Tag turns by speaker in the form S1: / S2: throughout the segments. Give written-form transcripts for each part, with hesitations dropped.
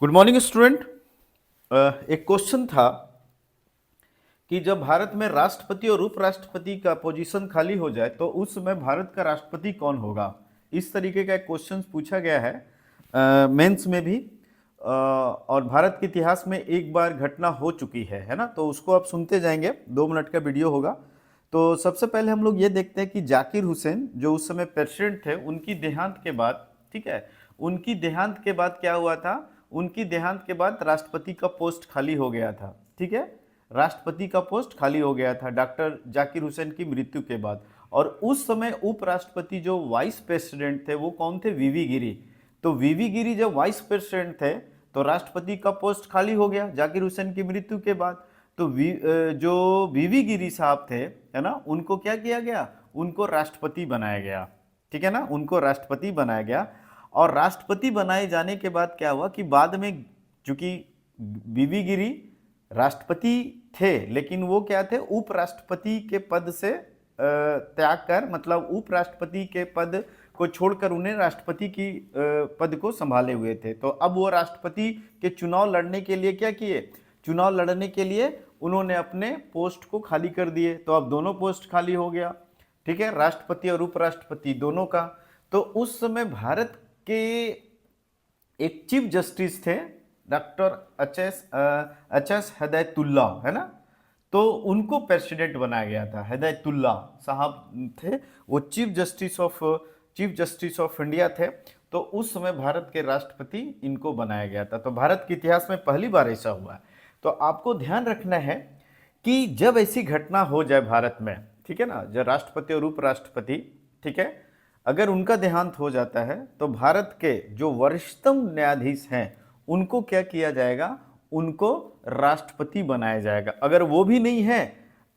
S1: Good morning student. एक question था कि जब भारत में राष्ट्रपति और उपराष्ट्रपति का पोजीशन खाली हो जाए तो उस समय भारत का राष्ट्रपति कौन होगा। इस तरीके का एक क्वेश्चन पूछा गया है मेंस में भी। और भारत के इतिहास में एक बार घटना हो चुकी है ना। तो उसको आप सुनते जाएंगे, 2 मिनट का वीडियो होगा। तो सबसे पहले हम लोग ये देखते हैं कि जाकिर हुसैन जो उस समय प्रेसिडेंट थे, उनकी देहांत के बाद, ठीक है, उनकी देहांत के बाद क्या हुआ था। उनकी देहांत के बाद राष्ट्रपति का पोस्ट खाली हो गया था। ठीक है, राष्ट्रपति का पोस्ट खाली हो गया था डॉक्टर जाकिर हुसैन की मृत्यु के बाद। और उस समय उपराष्ट्रपति जो वाइस प्रेसिडेंट थे वो कौन थे? वीवी गिरी। तो वीवी गिरी जब वाइस प्रेसिडेंट थे तो राष्ट्रपति का पोस्ट खाली हो गया जाकिर हुसैन की मृत्यु के बाद। तो जो वीवी गिरी साहब थे, है ना, उनको क्या किया गया? उनको राष्ट्रपति बनाया गया। ठीक है ना, उनको राष्ट्रपति बनाया गया। और राष्ट्रपति बनाए जाने के बाद क्या हुआ कि बाद में, चूंकि वीवी गिरी राष्ट्रपति थे लेकिन वो क्या थे? उपराष्ट्रपति के पद से त्याग कर, मतलब उपराष्ट्रपति के पद को छोड़कर उन्हें राष्ट्रपति की पद को संभाले हुए थे। तो अब वो राष्ट्रपति के चुनाव लड़ने के लिए क्या किए? चुनाव लड़ने के लिए उन्होंने अपने पोस्ट को खाली कर दिए। तो अब दोनों पोस्ट खाली हो गया, ठीक है, राष्ट्रपति और उपराष्ट्रपति दोनों का। तो उस समय भारत के एक चीफ जस्टिस थे डॉक्टर एच एस हिदायतुल्ला, है ना। तो उनको प्रेसिडेंट बनाया गया था। हिदायतुल्ला साहब थे, वो चीफ जस्टिस ऑफ इंडिया थे। तो उस समय भारत के राष्ट्रपति इनको बनाया गया था। तो भारत के इतिहास में पहली बार ऐसा हुआ है। तो आपको ध्यान रखना है कि जब ऐसी घटना हो जाए भारत में, ठीक है ना, जब राष्ट्रपति और उपराष्ट्रपति, ठीक है, अगर उनका देहांत हो जाता है तो भारत के जो वरिष्ठतम न्यायाधीश हैं उनको क्या किया जाएगा? उनको राष्ट्रपति बनाया जाएगा। अगर वो भी नहीं है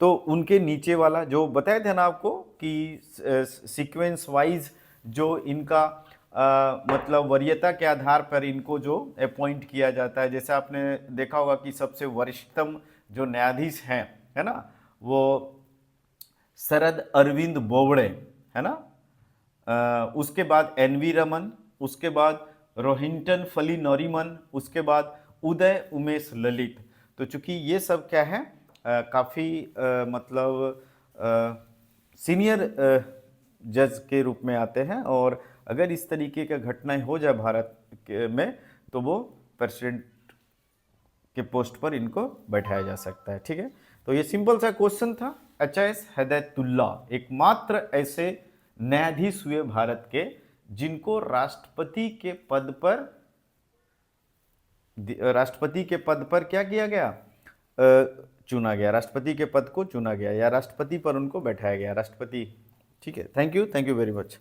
S1: तो उनके नीचे वाला, जो बताया था ना आपको कि सीक्वेंस वाइज जो इनका मतलब वरीयता के आधार पर इनको जो अपॉइंट किया जाता है। जैसे आपने देखा होगा कि सबसे वरिष्ठतम जो न्यायाधीश हैं, है ना, वो शरद अरविंद बोबड़े, है ना। उसके बाद एन.वी. रमन, उसके बाद रोहिंटन फली नरीमन, उसके बाद उदय उमेश ललित। तो चूंकि ये सब क्या है, काफ़ी मतलब सीनियर जज के रूप में आते हैं। और अगर इस तरीके का घटनाएं हो जाए भारत में तो वो प्रेसिडेंट के पोस्ट पर इनको बैठाया जा सकता है। ठीक है, तो ये सिंपल सा क्वेश्चन था। एच.एस. हिदायतुल्ला एकमात्र ऐसे न्यायाधीश हुए भारत के जिनको राष्ट्रपति के पद पर क्या किया गया? चुना गया, राष्ट्रपति के पद को चुना गया या राष्ट्रपति पर उनको बैठाया गया, राष्ट्रपति। ठीक है, थैंक यू वेरी मच।